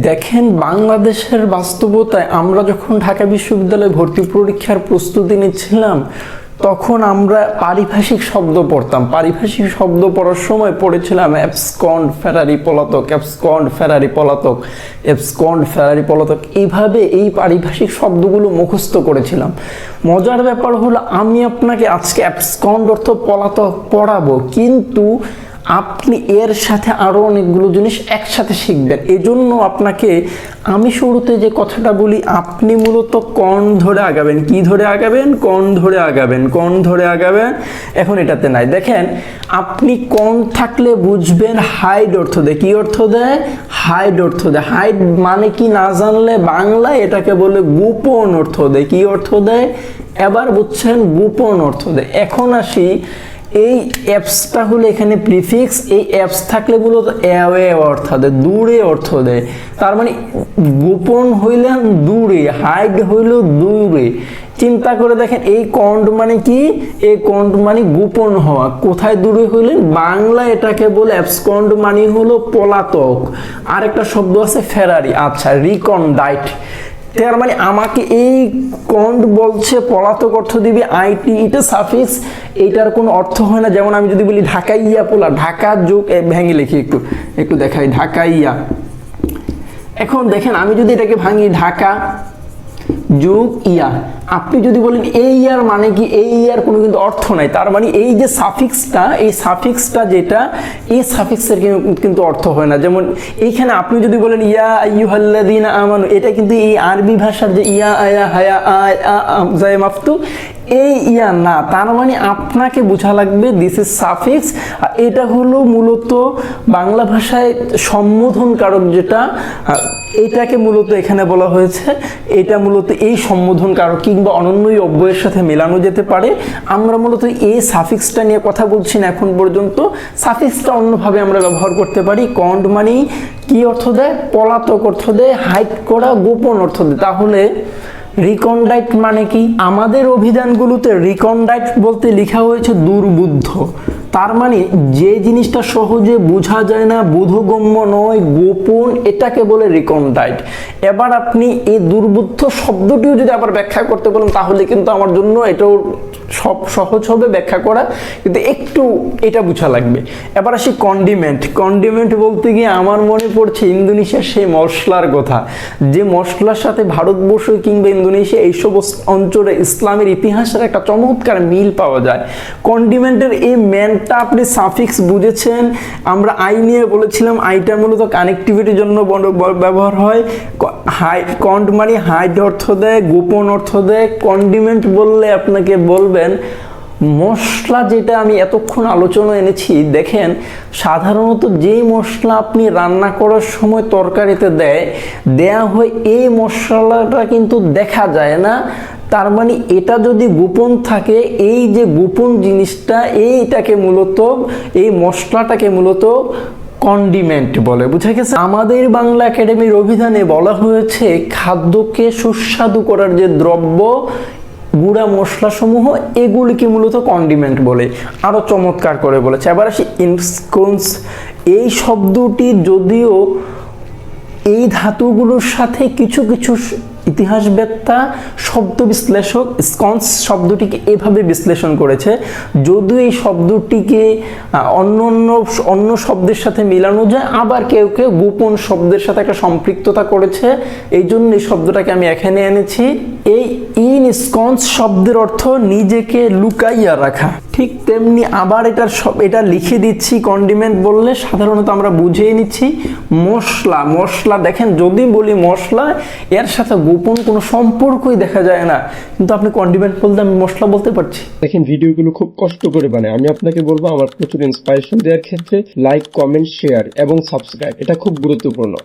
দেখেন, বাংলাদেশের বাস্তবতায় আমরা যখন ঢাকা বিশ্ববিদ্যালয়ে ভর্তি পরীক্ষার প্রস্তুতি নিচ্ছিলাম, তখন আমরা পারিভাষিক শব্দ পড়তাম। পারিভাষিক শব্দ পড়ার সময় পড়েছিলাম অ্যাবসকন্ড, ফেরারি, পলাতক, অ্যাবসকন্ড, ফেরারি, পলাতক, অ্যাবসকন্ড, ফেরারি, পলাতক। এইভাবে এই পারিভাষিক শব্দগুলো মুখস্থ করেছিলাম। মজার ব্যাপার হলো, আমি আপনাকে আজকে অ্যাবসকন্ড অর্থ পলাতক পড়াবো, কিন্তু আপনি এর সাথে আরও অনেকগুলো জিনিস একসাথে শিখবেন। এজন্য আপনাকে আমি শুরুতে যে কথাটা বলি, আপনি মূলত কর্ণ ধরে আগাবেন। কি ধরে আগাবেন? কর্ণ ধরে আগাবেন, কর্ণ ধরে আগাবেন। এখন এটাতে নাই, দেখেন আপনি কর্ণ থাকলে বুঝবেন হাইড অর্থ দেয়। কি অর্থ দেয়? হাইড অর্থ দেয়। হাইড মানে কি না জানলে বাংলায় এটাকে বলে গোপন অর্থ দেয়। কি অর্থ দেয়? এবার বুঝছেন, গোপন অর্থ দেয়। এখন আসি, এই অ্যাপসটা হলো এখানে প্রিফিক্স। এই অ্যাপস থাকলে মূলত অ্যাওয়ে অর্থ দেয়, দূরে অর্থ দেয়। তার মানে গোপন হইলেন দূরে, হাইড হইল দূরে। চিন্তা করে দেখেন, এই কন্ড মানে কি? এই কন্ড মানে গোপন হওয়া। কোথায় দূরে হইলেন? বাংলা এটাকে বলে অ্যাবসকন্ড মানে হলো পলাতক। আরেকটা শব্দ আছে ফেরারি। আচ্ছা, রিকন্ডাইট। তার মানে আমাকে এই কন্ড বলছে পলাতক অর্থ দিবে আইটি, এটা সাফিক্স, এইটার কোনো অর্থ হয় না। যেমন আমি যদি বলি ঢাকাইয়া পোলা, ঢাকা যোগ ভেঙে লিখি, একটু একটু দেখাই, ঢাকাইয়া। এখন দেখেন, আমি যদি এটাকে ভাঙি, ঢাকা যোগ ইয়া, আপনি যদি বলেন এই ইয়ার মানে কি, এই ইয়ার কোনো কিন্তু অর্থ নাই। তার মানে এই যে সাফিক্সটা, এই সাফিক্সটা যেটা, এই সাফিক্সের কিন্তু অর্থ হয় না। যেমন এইখানে আপনি যদি বলেন ইয়া আইয়ুহাল্লাযীনা আমানু, এটা কিন্তু এই আরবি ভাষার যে ইয়া আয়া হায়া আয় মাফতু, এই ইয়া না। তার মানে আপনাকে বোঝা লাগবে দিস ইজ সাফিক্স। এটা হলো মূলত বাংলা ভাষায় সম্বোধন কারক, যেটা এটাকে মূলত এখানে বলা হয়েছে। এটা মূলত এই সম্বোধন কারক কিংবা অনন্যই অব্যয়ের সাথে মেলানো যেতে পারে। আমরা মূলত এই সাফিক্সটা নিয়ে কথা বলছি না এখন পর্যন্ত। সাফিক্সটা অন্যভাবে আমরা ব্যবহার করতে পারি। কন্ড মানে কি অর্থ দেয়? পলাতক অর্থ দেয়, হাইড করা, গোপন অর্থ দেয়। তাহলে রিকন্ডাইট মানে কি? আমাদের অভিধানগুলোতে রিকন্ডাইট বলতে লেখা হয়েছে দুর্বুদ্ধ। তার মানে যে জিনিসটা সহজে বোঝা যায় না, বোধগম্য নয়, গোপন, এটাকে বলে রিকন্ডাইট। এবার আপনি এই দুর্বুদ্ধ শব্দটিও যদি আবার ব্যাখ্যা করতে বলেন, তাহলে কিন্তু আমার জন্য এটাও সব সহজ হবে ব্যাখ্যা করা, কিন্তু একটু এটা বোঝা লাগবে। এবার আসি কন্ডিমেন্ট। কন্ডিমেন্ট বলতে গিয়ে আমার মনে পড়ছে ইন্দোনেশিয়ার সেই মশলার কথা, যে মশলার সাথে ভারতবর্ষ কিংবা ইন্দোনেশিয়া এইসব অঞ্চলে ইসলামের ইতিহাসের একটা চমৎকার মিল পাওয়া যায়। কন্ডিমেন্টের এই ম্যানটা আপনি সাফিক্স বুঝেছেন। আমরা আই নিয়ে বলেছিলাম, আইটা মূলত কানেক্টিভিটির জন্য ব্যবহার হয়। কন্ড মানে হাইড অর্থ দেয়, গোপন অর্থ দেয়। কন্ডিমেন্ট বললে আপনাকে বলবেন মশলা, যেটা আমি এতক্ষণ আলোচনা এনেছি। দেখেন, সাধারণত যেই মশলা আপনি রান্না করার সময় তরকারিতে দেয়া হয়, এই মশলাটা কিন্তু দেখা যায় না। তার মানে এটা যদি গোপন থাকে, এই যে গোপন জিনিসটা, এইটাকে মূলত, এই মশলাটাকে মূলত কন্ডিমেন্ট বলে। বুঝা গেছে? আমাদের বাংলা একাডেমির অভিধানে বলা হয়েছে খাদ্যকে সুস্বাদু করার যে দ্রব্য, গুঁড়া মশলা সমূহ, এগুলিকে মূলত কন্ডিমেন্ট বলে। আরো চমৎকার করে বলেছে। এবার আসি ইনস্কন্স। এই শব্দটি যদিও এই ধাতুগুলোর সাথে কিছু কিছু ইতিহাসবেত্তা, শব্দ বিশ্লেষক স্কন্স শব্দটিকে এভাবে বিশ্লেষণ করেছে, যদিও এই শব্দটিকে অন্য শব্দের সাথে মিলানো যায়, আবার কেউ কেউ গোপন শব্দের সাথে একটা সম্পৃক্ততা করেছে। এই জন্য এই শব্দটাকে আমি এখানে এনেছি। এই ইনস্কন্স শব্দের অর্থ নিজেকে লুকাইয়া রাখা। ঠিক তেমনি আবার এটা লিখে দিচ্ছি। কন্ডিমেন্ট বললে সাধারণত আমরা বুঝিয়ে নিচ্ছি মশলা। মশলা দেখেন, যদি বলি মশলা, এর সাথে গোপন কোনো সম্পর্কই দেখা যায় না, কিন্তু আপনি কন্ডিমেন্ট বলতে আমি মশলা বলতে পারছি। দেখেন, ভিডিওগুলো খুব কষ্ট করে বানায়। আমি আপনাকে বলবো, আমার প্রচুর ইন্সপিরেশন দেওয়ার ক্ষেত্রে লাইক, কমেন্ট, শেয়ার এবং সাবস্ক্রাইব, এটা খুব গুরুত্বপূর্ণ।